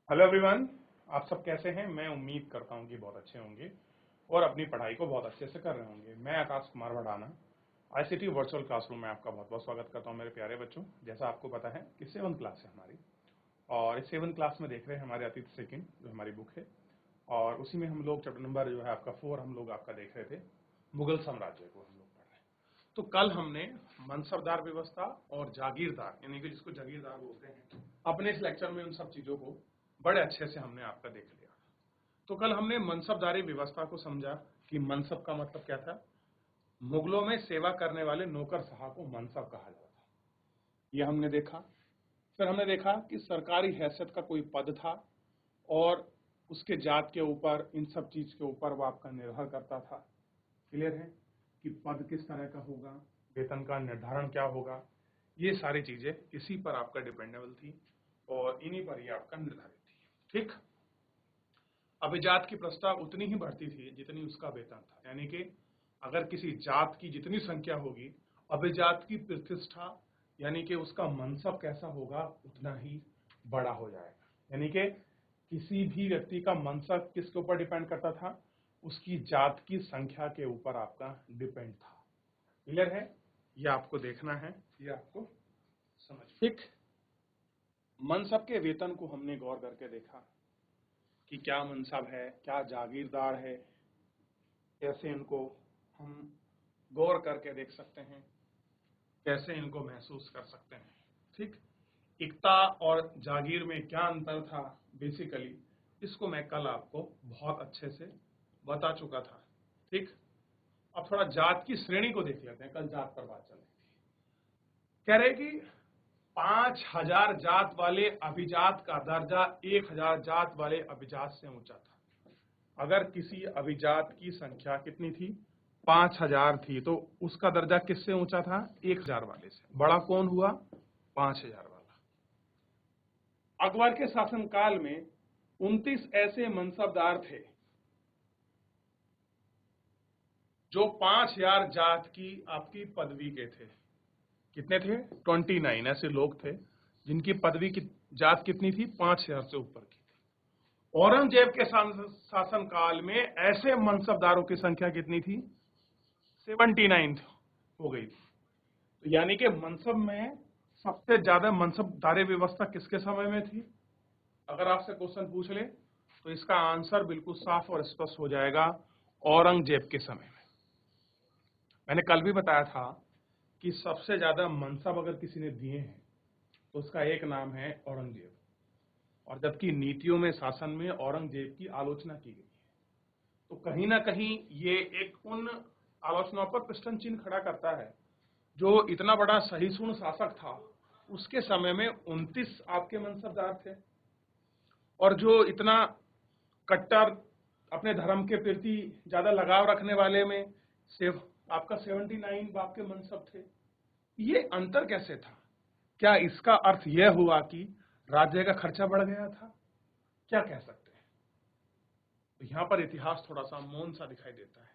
Hello everyone. आप सब कैसे हैं? मैं उम्मीद करता हूं कि बहुत अच्छे होंगे और अपनी पढ़ाई को बहुत अच्छे से कर रहे होंगे। मैं Akash Kumar Bhadana ICT virtual classroom में आपका बहुत बहुत स्वागत करता हूं मेरे प्यारे बच्चों। जैसा आपको पता है कि 7th क्लास है हमारी और इस 7th क्लास में देख रहे हैं हमारे अतीत सेकंड जो हमारी बुक है और उसी में हम लोग चैप्टर नंबर जो है आपका 4 हम लोग आपका देख रहे थे, मुगल साम्राज्य को हम लोग पढ़ रहे हैं। तो कल हमने मनसबदार व्यवस्था और जागीरदार यानी कि जिसको जागीरदार बोलते हैं, अपने इस लेक्चर में उन सब चीजों को बड़े अच्छे से हमने आपका देख लिया। तो कल हमने मनसबदारी व्यवस्था को समझा कि मनसब का मतलब क्या था। मुगलों में सेवा करने वाले नौकरशाह को मनसब कहा जाता था, ये हमने देखा। फिर हमने देखा कि सरकारी हैसियत का कोई पद था और उसके जात के ऊपर, इन सब चीज के ऊपर वो आपका निर्भर करता था। क्लियर है कि पद किस तरह का होगा, वेतन का निर्धारण क्या होगा, ये सारी चीजें इसी पर आपका डिपेंडेबल थी और इन्हीं पर ये आपका निर्धारित थी। ठीक, अभिजात की प्रस्ताव उतनी ही बढ़ती थी जितनी उसका वेतन था, यानी कि अगर किसी जात की जितनी संख्या होगी, अभिजात की प्रतिष्ठा यानी कि उसका मनसब कैसा होगा उतना ही बड़ा हो जाएगा। यानी कि किसी भी व्यक्ति का मनसब किसके ऊपर डिपेंड करता था? उसकी जात की संख्या के ऊपर आपका डिपेंड था। क्लियर है? ये आपको देखना है, ये आपको समझ। ठीक, मनसब के वेतन को हमने गौर करके देखा कि क्या मनसब है, क्या जागीरदार है, कैसे इनको हम गौर करके देख सकते हैं, कैसे इनको महसूस कर सकते हैं। ठीक, इक्ता और जागीर में क्या अंतर था बेसिकली, इसको मैं कल आपको बहुत अच्छे से बता चुका था। ठीक, अब थोड़ा जात की श्रेणी को देख लेते हैं। कल जात पर बात चल रही थी, कह रहे कि 5000 जात वाले अभिजात का दर्जा 1000 जात वाले अभिजात से ऊंचा था। अगर किसी अभिजात की संख्या कितनी थी? 5000 थी, तो उसका दर्जा किससे ऊंचा था? 1000 वाले से। बड़ा कौन हुआ? 5000 वाला। अकबर के शासनकाल में 29 ऐसे मनसबदार थे जो 5000 जात की आपकी पदवी के थे। कितने थे? 29 ऐसे लोग थे जिनकी पदवी की जात कितनी थी? 5000 से ऊपर की थी। औरंगजेब के शासनकाल में ऐसे मनसबदारों की संख्या कितनी थी? 79 हो गई थी। तो यानी कि मनसब में सबसे ज्यादा मनसबदारी व्यवस्था किसके समय में थी? अगर आपसे क्वेश्चन पूछ ले तो इसका आंसर बिल्कुल साफ और स्पष्ट हो जाएगा, औरंगजेब के समय में। मैंने कल भी बताया था कि सबसे ज्यादा मनसब अगर किसी ने दिए हैं तो उसका एक नाम है औरंगजेब, और जबकि नीतियों में, शासन में औरंगजेब की आलोचना की गई है। तो कहीं ना कहीं ये एक उन आलोचनाओं पर प्रश्न चिन्ह खड़ा करता है। जो इतना बड़ा सहिष्णु शासक था, उसके समय में 29 आपके मनसबदार थे, और जो इतना कट्टर अपने धर्म के प्रति ज्यादा लगाव रखने वाले में सिर्फ आपका 79 आपके मनसब थे। ये अंतर कैसे था? क्या इसका अर्थ यह हुआ कि राज्य का खर्चा बढ़ गया था? क्या कह सकते हैं? तो यहां पर इतिहास थोड़ा सा मौन सा दिखाई देता है।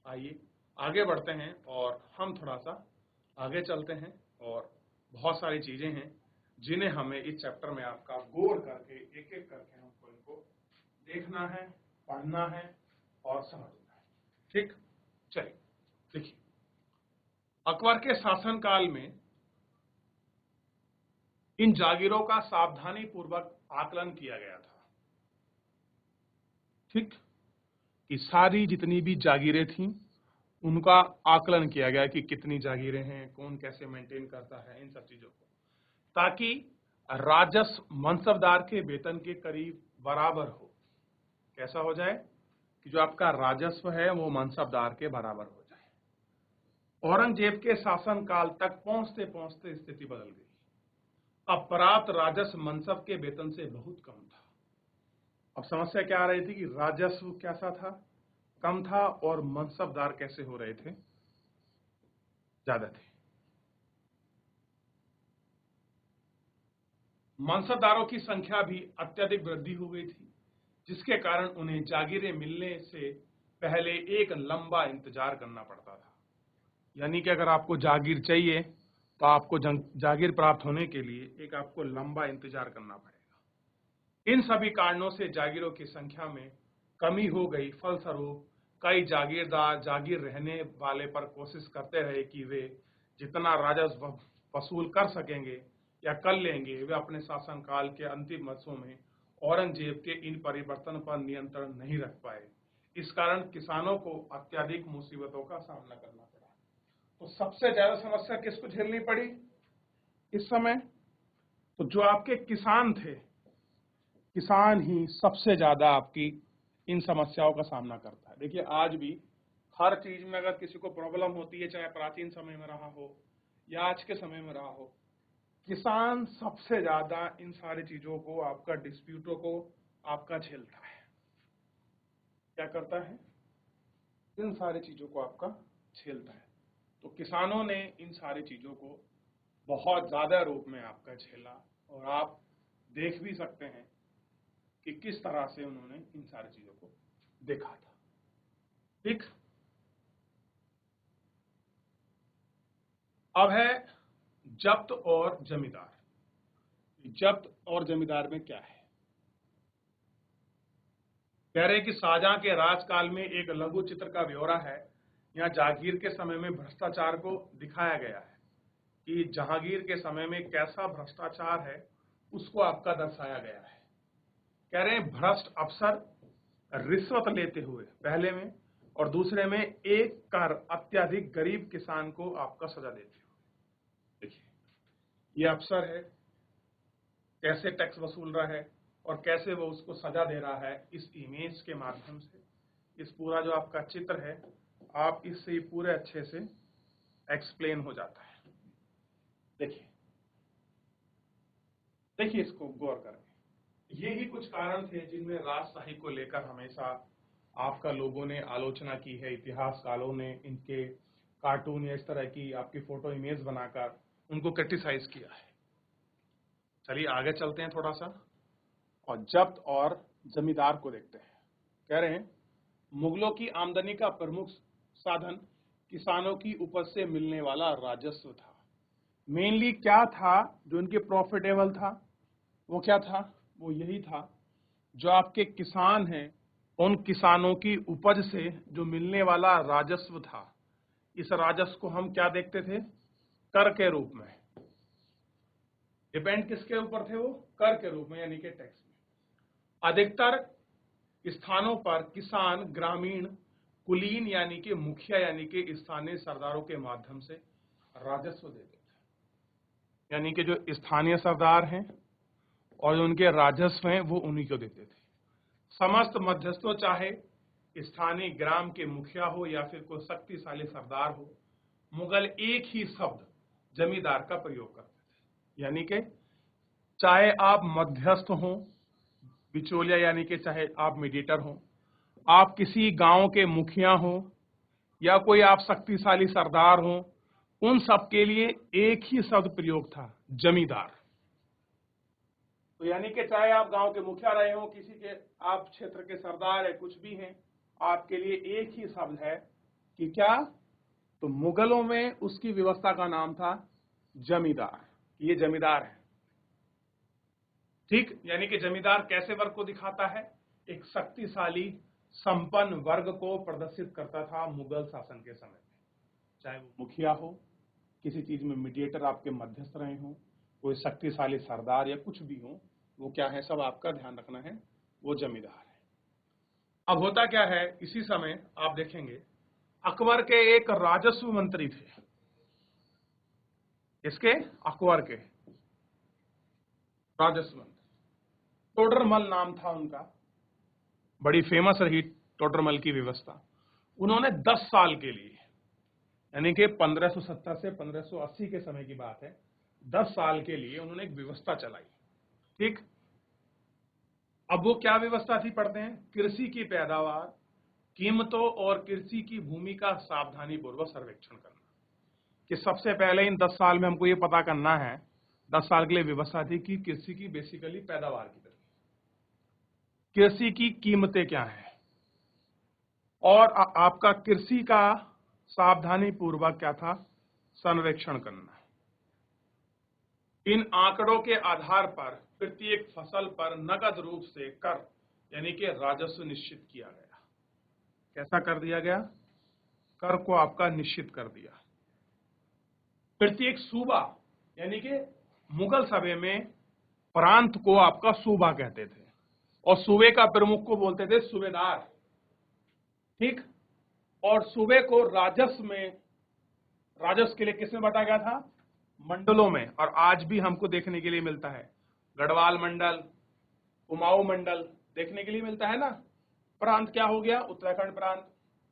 आइए आगे बढ़ते हैं और हम थोड़ा सा आगे चलते हैं, और बहुत सारी चीजें हैं जिन्हें हमें इस चैप्टर में आपका गौर करके एक एक करके हमको इनको देखना है, पढ़ना है और समझना है। ठीक, चलिए देखिए, अकबर के शासनकाल में इन जागीरों का सावधानी पूर्वक आकलन किया गया था। ठीक, कि सारी जितनी भी जागीरें थीं उनका आकलन किया गया कि कितनी जागीरें हैं, कौन कैसे मेंटेन करता है, इन सब चीजों को, ताकि राजस्व मनसबदार के वेतन के करीब बराबर हो। कैसा हो जाए कि जो आपका राजस्व है वो मनसबदार के बराबर हो जाए। औरंगजेब के शासनकाल तक पहुंचते पहुंचते स्थिति बदल गई। अब प्राप्त राजस्व मनसब के वेतन से बहुत कम था। अब समस्या क्या आ रही थी कि राजस्व कैसा था? कम था, और मनसबदार कैसे हो रहे थे? ज्यादा थे। मनसबदारों की संख्या भी अत्यधिक वृद्धि हो गई थी, जिसके कारण उन्हें जागीरें मिलने से पहले एक लंबा इंतजार करना पड़ता था। यानी कि अगर आपको जागीर चाहिए तो आपको जागीर प्राप्त होने के लिए एक आपको लंबा इंतजार करना पड़ेगा। इन सभी कारणों से जागीरों की संख्या में कमी हो गई। फलस्वरूप कई जागीरदार जागीर रहने वाले पर कोशिश करते रहे कि वे जितना राजस्व वसूल कर सकेंगे या कर लेंगे, वे अपने शासनकाल के अंतिम वर्षों में औरंगजेब के इन परिवर्तन पर नियंत्रण नहीं रख पाए। इस कारण किसानों को अत्यधिक मुसीबतों का सामना करना पड़ा। तो सबसे ज्यादा समस्या किसको झेलनी पड़ी इस समय? तो जो आपके किसान थे, किसान ही सबसे ज्यादा आपकी इन समस्याओं का सामना करता है। देखिए आज भी हर चीज में अगर किसी को प्रॉब्लम होती है, चाहे प्राचीन समय में रहा हो या आज के समय में रहा हो, किसान सबसे ज्यादा इन सारी चीजों को, आपका डिस्प्यूटों को आपका झेलता है। क्या करता है? इन सारी चीजों को आपका झेलता है। तो किसानों ने इन सारी चीजों को बहुत ज्यादा रूप में आपका झेला, और आप देख भी सकते हैं कि किस तरह से उन्होंने इन सारी चीजों को देखा था। ठीक, अब है जब्त और जमींदार। जब्त और जमींदार में क्या है? कह रहे कि शाहजहां के राजकाल में एक लघु चित्र का ब्यौरा है। यहाँ जागीर के समय में भ्रष्टाचार को दिखाया गया है कि जहांगीर के समय में कैसा भ्रष्टाचार है उसको आपका दर्शाया गया है। कह रहे हैं भ्रष्ट अफसर रिश्वत लेते हुए पहले में, और दूसरे में एक कर अत्यधिक गरीब किसान को आपका सजा देते हुए। देखिए ये अफसर है, कैसे टैक्स वसूल रहा है और कैसे वो उसको सजा दे रहा है। इस इमेज के माध्यम से इस पूरा जो आपका चित्र है, आप इससे पूरे अच्छे से एक्सप्लेन हो जाता है। देखिए देखिए इसको गौर करें। ये ही कुछ कारण थे जिनमें राजशाही को लेकर हमेशा आपका लोगों ने आलोचना की है। इतिहासकारों ने इनके कार्टून या इस तरह की आपकी फोटो इमेज बनाकर उनको क्रिटिसाइज किया है। चलिए आगे चलते हैं थोड़ा सा, और जब्त और जमींदार को देखते हैं। कह रहे हैं मुगलों की आमदनी का प्रमुख साधन किसानों की उपज से मिलने वाला राजस्व था। मेनली क्या था जो इनके प्रॉफिटेबल था? वो क्या था? वो यही था जो आपके किसान हैं, उन किसानों की उपज से जो मिलने वाला राजस्व था, इस राजस्व को हम क्या देखते थे? कर के रूप में। डिपेंड किसके ऊपर थे वो? कर के रूप में, यानी कि टैक्स में। अधिकतर स्थानों पर किसान ग्रामीण कुलीन यानी कि मुखिया यानी कि स्थानीय सरदारों के माध्यम से राजस्व देते थे। यानी कि जो स्थानीय सरदार हैं और जो उनके राजस्व हैं वो उन्हीं को देते थे। समस्त मध्यस्थों, चाहे स्थानीय ग्राम के मुखिया हो या फिर कोई शक्तिशाली सरदार हो, मुगल एक ही शब्द जमींदार का प्रयोग करते थे। यानी कि चाहे आप मध्यस्थ हो, बिचौलिया यानी कि चाहे आप मीडिएटर हो, आप किसी गांव के मुखिया हो या कोई आप शक्तिशाली सरदार हो, उन सब के लिए एक ही शब्द प्रयोग था, जमींदार। तो यानी कि चाहे आप गांव के मुखिया रहे हो, किसी के आप क्षेत्र के सरदार है, कुछ भी हैं, आपके लिए एक ही शब्द है कि क्या? तो मुगलों में उसकी व्यवस्था का नाम था जमींदार। ये जमींदार है। ठीक, यानी कि जमींदार कैसे वर्ग को दिखाता है? एक शक्तिशाली संपन्न वर्ग को प्रदर्शित करता था मुगल शासन के समय में। चाहे वो मुखिया हो, किसी चीज में मीडिएटर आपके मध्यस्थ रहे हो, कोई शक्तिशाली सरदार या कुछ भी हो, वो क्या है? सब आपका ध्यान रखना है, वो जमींदार है। अब होता क्या है, इसी समय आप देखेंगे अकबर के एक राजस्व मंत्री थे। इसके अकबर के राजस्व मंत्री टोडरमल नाम था उनका। बड़ी फेमस रही टोडरमल की व्यवस्था। उन्होंने 10 साल के लिए, यानी कि 1570 से 1580 के समय की बात है, 10 साल के लिए उन्होंने एक व्यवस्था चलाई। ठीक, अब वो क्या व्यवस्था थी पढ़ते हैं। कृषि की पैदावार, कीमतों और कृषि की भूमि का सावधानी पूर्वक सर्वेक्षण करना। कि सबसे पहले इन 10 साल में हमको ये पता करना है, 10 साल के लिए व्यवस्था थी कि कृषि की बेसिकली पैदावार की तरह, कृषि की कीमतें क्या है, और आपका कृषि का सावधानी पूर्वक क्या था? सर्वेक्षण करना। इन आंकड़ों के आधार पर प्रत्येक फसल पर नगद रूप से कर यानी कि राजस्व निश्चित किया गया। कैसा कर दिया गया? कर को आपका निश्चित कर दिया। प्रत्येक सूबा यानी कि मुगल समय में प्रांत को आपका सूबा कहते थे और सूबे का प्रमुख को बोलते थे सूबेदार, ठीक। और सूबे को राजस्व के लिए किसमें बांटा गया था? मंडलों में। और आज भी हमको देखने के लिए मिलता है गढ़वाल मंडल, कुमाऊं मंडल देखने के लिए मिलता है ना। प्रांत क्या हो गया? उत्तराखंड प्रांत।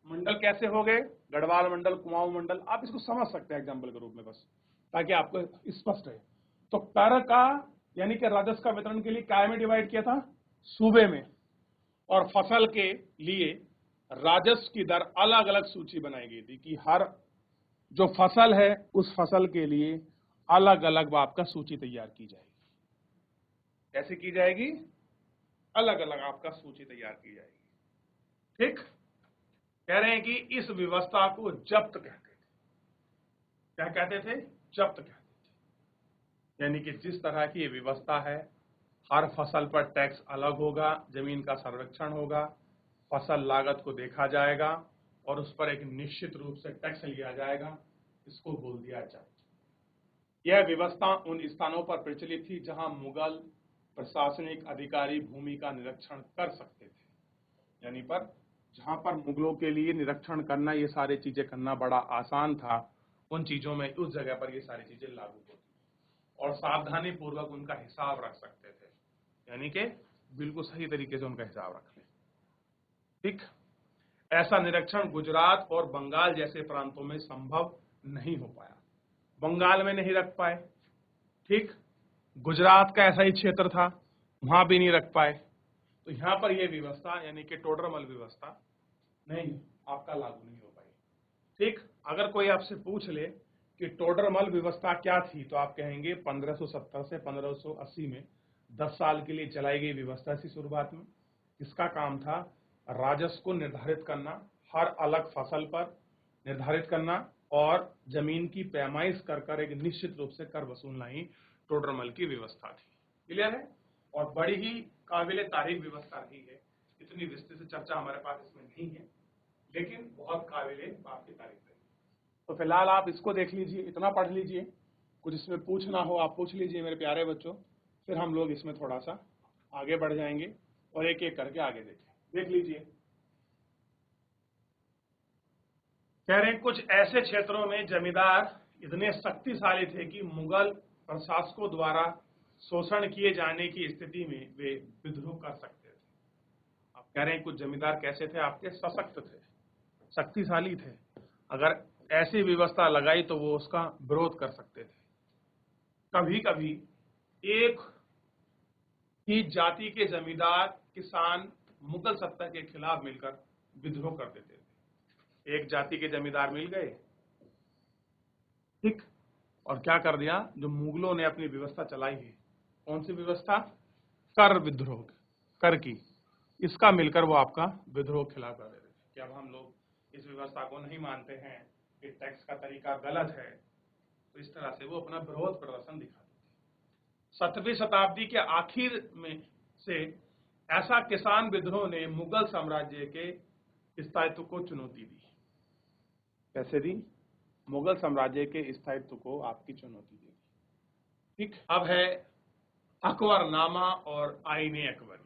मंडल कैसे हो गए? गढ़वाल मंडल, कुमाऊं मंडल। आप इसको समझ सकते हैं एग्जाम्पल के रूप में, बस ताकि आपको स्पष्ट रहे। तो कर का यानी कि राजस्व का वितरण के लिए क्या में डिवाइड किया था? सूबे में। और फसल के लिए राजस्व की दर अलग अलग सूची बनाई गई थी कि हर जो फसल है उस फसल के लिए अलग अलग आपका सूची तैयार की जाएगी। कैसे की जाएगी? अलग अलग आपका सूची तैयार की जाएगी, ठीक। कह रहे हैं कि इस व्यवस्था को जब्त कहते थे। क्या कहते थे? जब्त कहते थे। यानी कि जिस तरह की ये व्यवस्था है, हर फसल पर टैक्स अलग होगा, जमीन का सर्वेक्षण होगा, फसल लागत को देखा जाएगा और उस पर एक निश्चित रूप से टैक्स लिया जाएगा, इसको बोल दिया जब्त। यह व्यवस्था उन स्थानों पर प्रचलित थी जहां मुगल प्रशासनिक अधिकारी भूमि का निरीक्षण कर सकते थे। यानी पर जहां पर मुगलों के लिए निरीक्षण करना, ये सारी चीजें करना बड़ा आसान था, उन चीजों में उस जगह पर ये सारी चीजें लागू होती और सावधानी पूर्वक उनका हिसाब रख सकते थे। यानी कि बिल्कुल सही तरीके से उनका हिसाब रख लें, ठीक। ऐसा निरीक्षण गुजरात और बंगाल जैसे प्रांतों में संभव नहीं हो पाया। बंगाल में नहीं रख पाए, ठीक। गुजरात का ऐसा ही क्षेत्र था, वहां भी नहीं रख पाए। तो यहां पर यह व्यवस्था यानी कि टोडरमल व्यवस्था नहीं आपका लागू नहीं हो पाई, ठीक। अगर कोई आपसे पूछ ले कि टोडरमल व्यवस्था क्या थी, तो आप कहेंगे 1570 से 1580 में 10 साल के लिए चलाई गई व्यवस्था थी शुरुआत में। इसका काम था राजस्व को निर्धारित करना, हर अलग फसल पर निर्धारित करना और जमीन की पैमाइश कर एक निश्चित रूप से कर वसूलना ही टोडरमल की व्यवस्था थी। क्लियर है? और बड़ी ही काबिले तारीफ व्यवस्था रही है। इतनी विस्तृत चर्चा हमारे पास इसमें नहीं है, लेकिन बहुत काबिले आपकी तारीफ रही। तो फिलहाल आप इसको देख लीजिए, इतना पढ़ लीजिए, कुछ इसमें पूछना हो आप पूछ लीजिए मेरे प्यारे बच्चों, फिर हम लोग इसमें थोड़ा सा आगे बढ़ जाएंगे और एक एक करके आगे देख लीजिए। कह रहे हैं कुछ ऐसे क्षेत्रों में जमींदार इतने शक्तिशाली थे कि मुगल प्रशासकों द्वारा शोषण किए जाने की स्थिति में वे विद्रोह कर सकते थे। आप कह रहे हैं कुछ जमींदार कैसे थे? आपके सशक्त थे, शक्तिशाली थे, अगर ऐसी व्यवस्था लगाई तो वो उसका विरोध कर सकते थे। कभी कभी एक ही जाति के जमींदार किसान मुगल सत्ता के खिलाफ मिलकर विद्रोह कर देते थे। एक जाति के जमींदार मिल गए, ठीक, और क्या कर दिया? जो मुगलों ने अपनी व्यवस्था चलाई है, कौन सी व्यवस्था? कर विद्रोह, कर की, इसका मिलकर वो आपका विद्रोह खिलाफ कर देते थे कि अब हम लोग इस व्यवस्था को नहीं मानते हैं, कि टैक्स का तरीका गलत है। तो इस तरह से वो अपना विरोध प्रदर्शन दिखाते थे। 7वीं शताब्दी के आखिर में से ऐसा किसान विद्रोह ने मुगल साम्राज्य के स्थायित्व को चुनौती दी। कैसे दी? मुगल साम्राज्य के स्थायित्व को आपकी चुनौती दी, ठीक। अब है अकबरनामा और आईने अकबरी।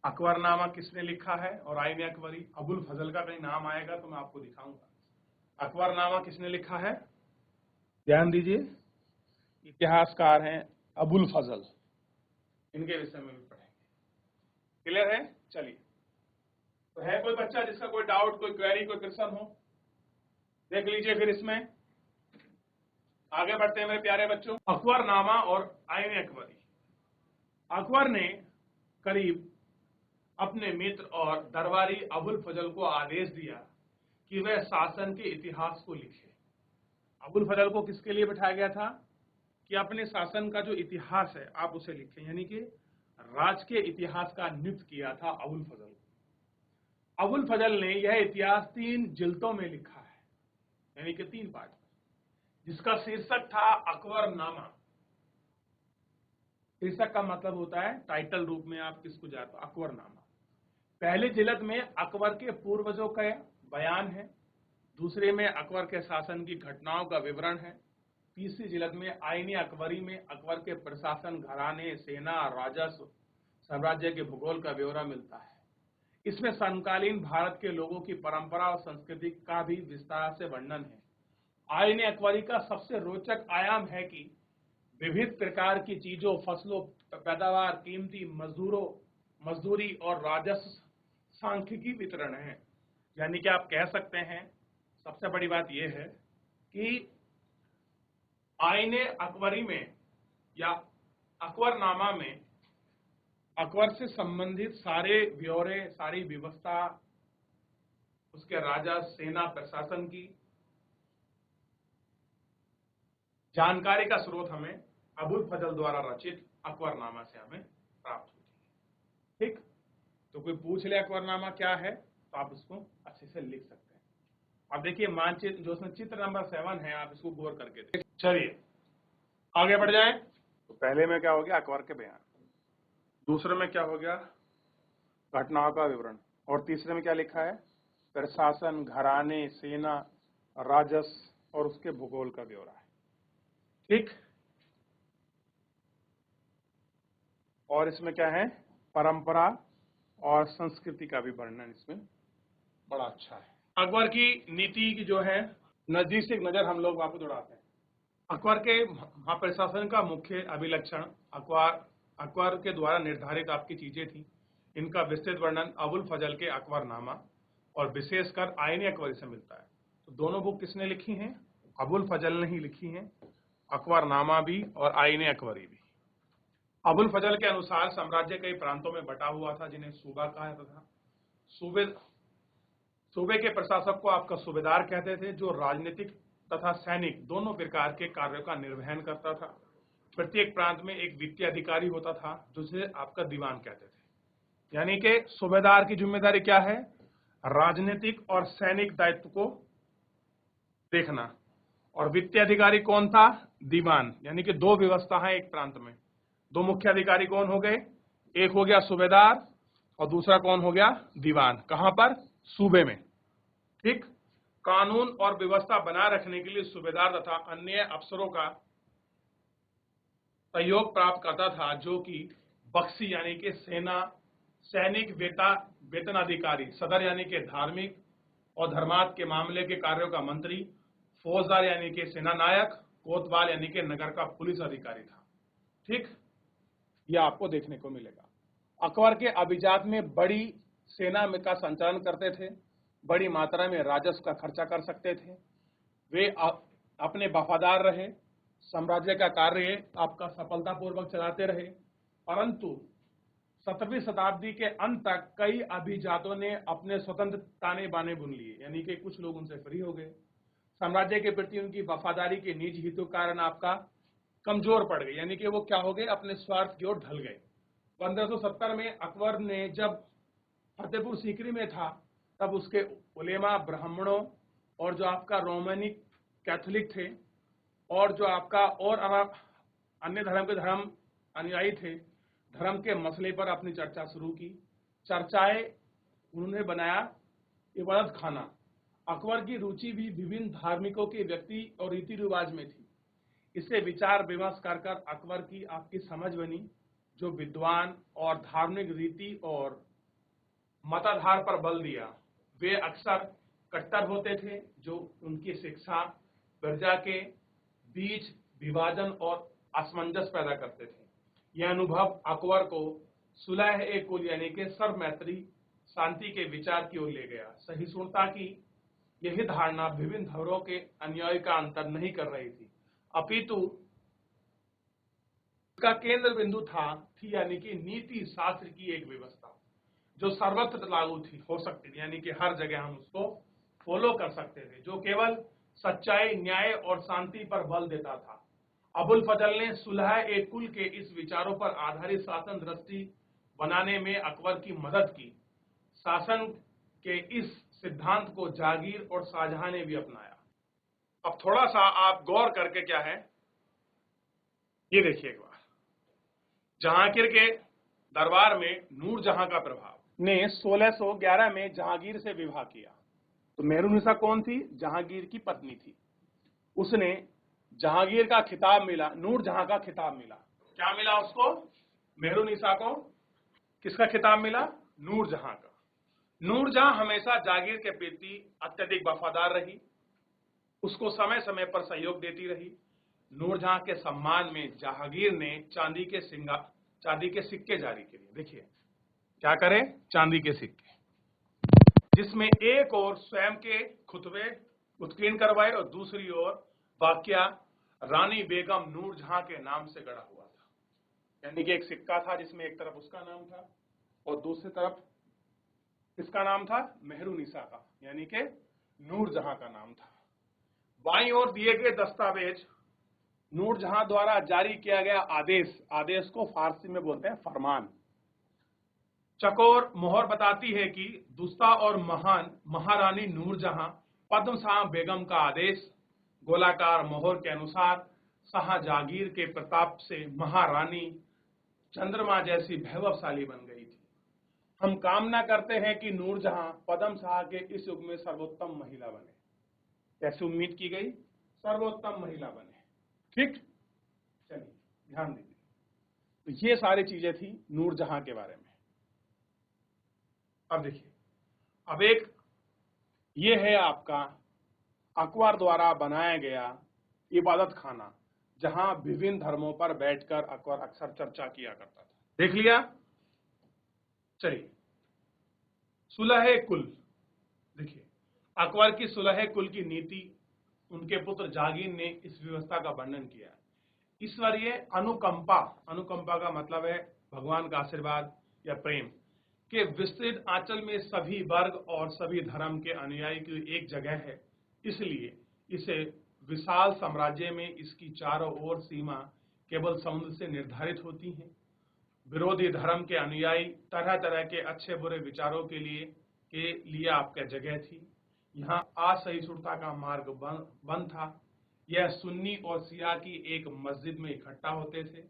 अकबरनामा किसने लिखा है और आईने अकबरी? अबुल फजल का कहीं नाम आएगा तो मैं आपको दिखाऊंगा। अकबरनामा किसने लिखा है? ध्यान दीजिए, इतिहासकार हैं अबुल फजल, इनके विषय में भी पढ़ेंगे। क्लियर है? चलिए, तो है कोई बच्चा जिसका कोई डाउट, कोई क्वेरी, कोई क्वेश्चन हो? देख लीजिए, फिर इसमें आगे बढ़ते हैं मेरे प्यारे बच्चों। अकबरनामा और आईने अकबरी। अकबर ने करीब अपने मित्र और दरबारी अबुल फजल को आदेश दिया कि वह शासन के इतिहास को लिखे। अबुल फजल को किसके लिए बिठाया गया था? कि अपने शासन का जो इतिहास है आप उसे लिखें, यानी कि राज के इतिहास का नियुक्त किया था अबुल फजल को। अबुल फजल ने यह इतिहास 3 जिल्दों में लिखा है, यानी कि 3 पार्ट, जिसका शीर्षक था अकबरनामा। शीर्षक का मतलब होता है टाइटल रूप में आप किसको जानते हो, अकबरनामा। पहले जिल्द में अकबर के पूर्वजों का बयान है, दूसरे में अकबर के शासन की घटनाओं का विवरण है, तीसरी जिल्द में आईने अकबरी में अकबर के प्रशासन, घराने, सेना, राजस्व, साम्राज्य के भूगोल का ब्यौरा मिलता है। इसमें समकालीन भारत के लोगों की परंपरा और संस्कृति का भी विस्तार से वर्णन है। आईने अकबरी का सबसे रोचक आयाम है कि विविध प्रकार की चीजों, फसलों, पैदावार, कीमती मजदूरी और राजस्व सांख्यिकी वितरण है। यानी कि आप कह सकते हैं, सबसे बड़ी बात यह है कि आईने अकबरी में या अकबरनामा में अकबर से संबंधित सारे ब्यौरे, सारी व्यवस्था, उसके राजा, सेना, प्रशासन की जानकारी का स्रोत हमें अबुल फजल द्वारा रचित अकबरनामा से हमें प्राप्त होती है। ठीक, तो कोई पूछ ले अकबरनामा क्या है तो आप इसको अच्छे से लिख सकते हैं। अब देखिए मानचित्र जो उसमें चित्र नंबर 7 है, आप इसको गौर करके देखिए। चलिए आगे बढ़ जाए। तो पहले में क्या हो गया, अकबर के बयान, दूसरे में क्या हो गया, घटनाओं का विवरण, और तीसरे में क्या लिखा है, प्रशासन, घराने, सेना, राजस्व और उसके भूगोल का ब्यौरा है। ठीक, और इसमें क्या है, परंपरा और संस्कृति का भी वर्णन इसमें बड़ा अच्छा है। अकबर की नीति की जो है नजदीक से एक नजर हम लोग आपको दौड़ाते हैं। अकबर के महाप्रशासन का मुख्य अभिलक्षण अकबर के द्वारा निर्धारित आपकी चीजें थी। इनका विस्तृत वर्णन अबुल फजल के अकबरनामा और विशेषकर आईने अकबरी से मिलता है। तो दोनों बुक किसने लिखी हैं, अबुल फजल ने ही लिखी हैं, अकबरनामा भी और आईने अकबरी भी। अबुल फजल के अनुसार साम्राज्य कई प्रांतों में बटा हुआ था जिन्हें सूबा कहा जाता था। सूबे के प्रशासक को आपका सूबेदार कहते थे, जो राजनीतिक तथा सैनिक दोनों प्रकार के कार्यों का निर्वहन करता था। प्रत्येक प्रांत में एक वित्तीय अधिकारी होता था जिसे आपका दीवान कहते थे। यानी कि सूबेदार की जिम्मेदारी क्या है, राजनीतिक और सैनिक दायित्व को देखना, और वित्तीय अधिकारी कौन था, दीवान। यानी कि दो व्यवस्था है एक प्रांत में, दो मुख्य अधिकारी कौन हो गए, एक हो गया सूबेदार और दूसरा कौन हो गया, दीवान। कहां पर, सूबे में। ठीक, कानून और व्यवस्था बनाए रखने के लिए सूबेदार तथा अन्य अफसरों का सहयोग प्राप्त करता था, जो कि बख्शी यानी कि सेना, सैनिक वेतन अधिकारी, सदर यानी कि धार्मिक और धर्मार्थ के मामले के कार्यों का मंत्री, फौजदार यानी कि सेना नायक, कोतवाल यानी कि नगर का पुलिस अधिकारी था। ठीक, यह आपको देखने को मिलेगा। अकबर के अभिजात में बड़ी सेना में का संचालन करते थे, बड़ी मात्रा में राजस्व का खर्चा कर सकते थे। वे अपने वफादार रहे, साम्राज्य का कार्य आपका सफलतापूर्वक चलाते रहे। परंतु 17वीं शताब्दी के अंत तक कई अभिजातों ने अपने स्वतंत्र ताने बाने बुन लिए, यानी कि कुछ लोग उनसे फ्री हो गए। साम्राज्य के प्रति उनकी वफादारी के निजी हितों के कारण आपका कमजोर पड़ गए, यानी कि वो क्या हो गए, अपने स्वार्थ की ओर ढल गए। 1570 में अकबर ने जब फतेहपुर सीकरी में था, तब उसके उलेमा, ब्राह्मणों और जो आपका रोमनी कैथोलिक थे और जो आपका और अन्य धर्म के धर्म अनुयायी थे, धर्म के मसले पर अपनी चर्चा शुरू की। चर्चाएं उन्होंने बनाया इबादत खाना। अकबर की रुचि भी विभिन्न धार्मिकों के व्यक्ति और रीति रिवाज में थी। इससे विचार विमर्श कर अकबर की आपकी समझ बनी, जो विद्वान और धार्मिक रीति और मताधार पर बल दिया। वे अक्सर कट्टर होते थे, जो उनकी शिक्षा प्रजा के बीच विभाजन और असमंजस पैदा करते थे। यह अनुभव अकबर को सुलह ए कुल यानी कि सर्व मैत्री शांति के विचार की ओर ले गया। सहिष्णुता की यही धारणा विभिन्न धर्मों के अनुयायी का अंतर नहीं कर रही थी, अपितु इसका केंद्र बिंदु थी यानी कि नीति शास्त्र की एक व्यवस्था जो सर्वत्र लागू थी, हो सकती थी, यानी कि हर जगह हम उसको फॉलो कर सकते थे, जो केवल सच्चाई, न्याय और शांति पर बल देता था। अबुल फजल ने सुलह ए कुल के इस विचारों पर आधारित शासन दृष्टि बनाने में अकबर की मदद की। शासन के इस सिद्धांत को जागीर और शाहजहां ने भी अपनाया। अब थोड़ा सा आप गौर करके क्या है ये देखिए एक बार, जहांगीर के दरबार में नूरजहां का प्रभाव ने 1611 में जहांगीर से विवाह किया। तो मेहरुनिसा कौन थी? जहांगीर की पत्नी थी। उसने जहांगीर का खिताब मिला, नूरजहां का खिताब मिला। क्या मिला उसको? मेहरुनिसा को किसका खिताब मिला? नूरजहां का। नूरजहां हमेशा जहांगीर के प्रति अत्यधिक वफादार रही, उसको समय समय पर सहयोग देती रही। नूरजहां के सम्मान में जहांगीर ने चांदी के सिक्के जारी किए। देखिए क्या करे, चांदी के सिक्के, जिसमें एक और स्वयं के खुतबे उत्कीर्ण करवाए और दूसरी ओर वाक्या रानी बेगम नूरजहां के नाम से गढ़ा हुआ था। यानी कि एक सिक्का था जिसमें एक तरफ उसका नाम था और दूसरी तरफ किसका नाम था? मेहरुनिसा का, यानी कि नूरजहां का नाम था। बाईं ओर दिए गए दस्तावेज नूरजहां द्वारा जारी किया गया आदेश, आदेश को फारसी में बोलते हैं फरमान। चकोर मोहर बताती है कि दुस्ता और महान महारानी नूरजहां पद्मशाह बेगम का आदेश गोलाकार मोहर के अनुसार शाह जहांगीर के प्रताप से महारानी चंद्रमा जैसी वैभवशाली बन गई थी। हम कामना करते हैं कि नूरजहां पद्मशाह के इस युग में सर्वोत्तम महिला बने। कैसे उम्मीद की गई? सर्वोत्तम महिला बने। ठीक, चलिए ध्यान दीजिए। तो ये सारी चीजें थी नूरजहां के बारे में। अब देखिए, अब एक ये है आपका अकबर द्वारा बनाया गया इबादत खाना, जहां विभिन्न धर्मों पर बैठकर अकबर अक्सर चर्चा किया करता था। देख लिया? चलिए, सुलह कुल। देखिए, अकबर की सुलह कुल की नीति उनके पुत्र जहांगीर ने इस व्यवस्था का वर्णन किया। ईश्वरीय अनुकंपा, अनुकंपा का मतलब है भगवान का आशीर्वाद या प्रेम, के विस्तृत आंचल में सभी वर्ग और सभी धर्म के अनुयायी की एक जगह है। इसलिए इसे विशाल साम्राज्य में इसकी चारों ओर सीमा केवल समुद्र से निर्धारित होती है। विरोधी धर्म के अनुयायी तरह तरह के अच्छे बुरे विचारों के लिए आपका जगह थी। यहाँ असहिष्णुता का मार्ग बंद था। यह सुन्नी और शिया की एक मस्जिद में इकट्ठा होते थे।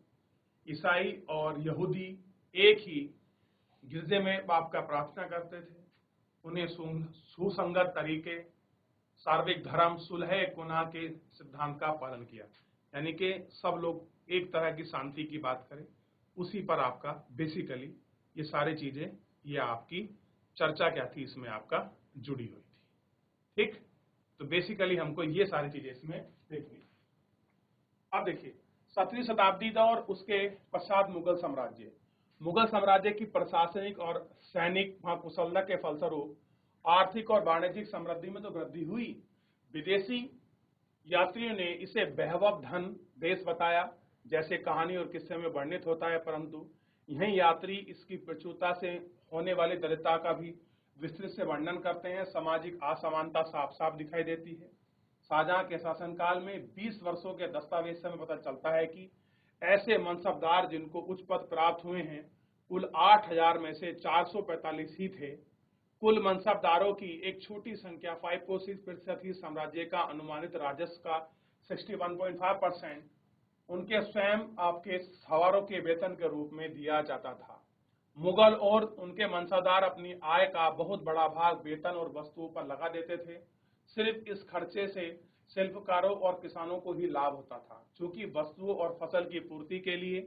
ईसाई और यहूदी एक ही गिरजे में आपका प्रार्थना करते थे। उन्हें सुसंगत तरीके सार्वजनिक धर्म सुलह कुना के सिद्धांत का पालन किया, यानी कि सब लोग एक तरह की शांति की बात करें, उसी पर आपका बेसिकली ये सारी चीजें, ये आपकी चर्चा क्या थी इसमें आपका जुड़ी हुई थी। ठीक, तो बेसिकली हमको ये सारी चीजें इसमें देखनी। अब देखिए, 17वीं शताब्दी और उसके पश्चात मुगल साम्राज्य की प्रशासनिक और सैनिक कुशलता के फलस्वरूप आर्थिक और वाणिज्यिक समृद्धि में तो वृद्धि हुई। विदेशी यात्रियों ने इसे वैभव धन देश बताया, जैसे कहानी और किस्से में वर्णित होता है, परंतु यही यात्री इसकी प्रचुरता से होने वाली दरिद्रता का भी विस्तृत से वर्णन करते हैं। सामाजिक असमानता साफ साफ दिखाई देती है। शाहजहां के शासनकाल में 20 वर्षों के दस्तावेज से हमें पता चलता है कि ऐसे मनसबदार जिनको उच्च पद प्राप्त हुए हैं कुल 8000 में से 445 ही थे। कुल मनसबदारों की एक छोटी संख्या 5.6% ही साम्राज्य का अनुमानित राजस्व का 61.5% उनके स्वयं आपके सवारों के वेतन के रूप में दिया जाता था। मुगल और उनके मनसादार अपनी आय का बहुत बड़ा भाग वेतन और वस्तुओं पर लगा देते थे। सिर्फ इस खर्चे से शिल्पकारों और किसानों को ही लाभ होता था, चूंकि वस्तुओं और फसल की पूर्ति के लिए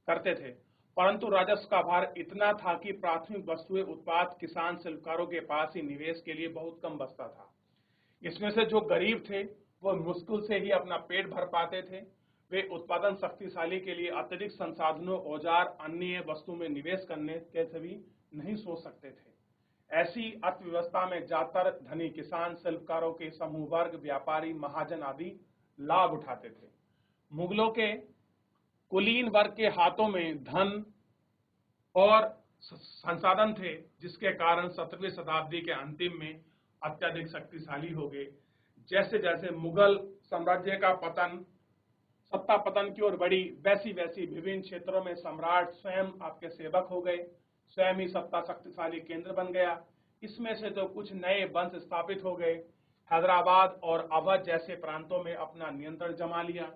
करते थे, परंतु राजस्व का भार इतना था कि प्राथमिक वस्तुएं उत्पाद किसान शिल्पकारों के पास ही निवेश के लिए बहुत कम बचता था। इसमें से जो गरीब थे वो मुश्किल से ही अपना पेट भर पाते थे। वे उत्पादन शक्तिशाली के लिए अतिरिक्त संसाधनों, औजार, अन्य वस्तु में निवेश करने के भी नहीं सोच सकते थे। ऐसी अर्थव्यवस्था में ज्यादातर धनी किसान शिल्पकारों के समूह वर्ग, व्यापारी, महाजन आदि लाभ उठाते थे। मुगलों के कुलीन वर्ग के हाथों में धन और संसाधन थे, जिसके कारण 17वीं शताब्दी के अंतिम में अत्यधिक शक्तिशाली हो गए। जैसे जैसे मुगल साम्राज्य का सत्ता पतन की ओर बढ़ी, वैसी वैसी विभिन्न क्षेत्रों में सम्राट स्वयं आपके सेवक हो गए, स्वयं ही सत्ता शक्तिशाली केंद्र बन गया। इसमें से तो कुछ नए वंश स्थापित हो गए। हैदराबाद और अवध जैसे प्रांतों में अपना नियंत्रण जमा लिया।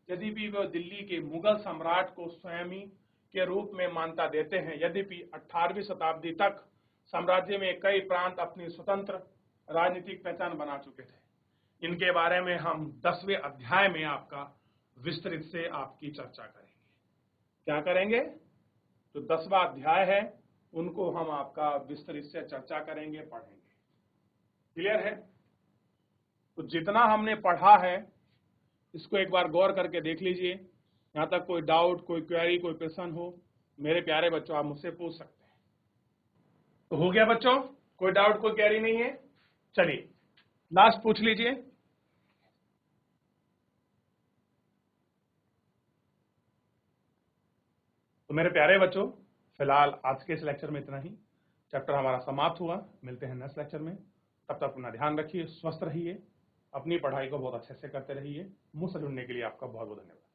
यदि भी वह दिल्ली के मुगल सम्राट को स्वयं ही के रूप में मान्यता देते हैं। यद्यपि 18वीं शताब्दी तक साम्राज्य में कई प्रांत अपनी स्वतंत्र राजनीतिक पहचान बना चुके थे। इनके बारे में हम 10वें अध्याय में आपका विस्तृत से आपकी चर्चा करेंगे। क्या करेंगे? जो 10वां अध्याय है उनको हम आपका विस्तृत से चर्चा करेंगे, पढ़ेंगे। क्लियर है? तो जितना हमने पढ़ा है इसको एक बार गौर करके देख लीजिए। यहां तक कोई डाउट, कोई क्वेरी, कोई प्रश्न हो, मेरे प्यारे बच्चों आप मुझसे पूछ सकते हैं। तो हो गया बच्चों? कोई डाउट, कोई क्वेरी नहीं है? चलिए लास्ट पूछ लीजिए। तो मेरे प्यारे बच्चों फिलहाल आज के इस लेक्चर में इतना ही। चैप्टर हमारा समाप्त हुआ। मिलते हैं नेक्स्ट लेक्चर में। तब तक अपना ध्यान रखिए, स्वस्थ रहिए, अपनी पढ़ाई को बहुत अच्छे से करते रहिए। मुझसे जुड़ने के लिए आपका बहुत बहुत धन्यवाद।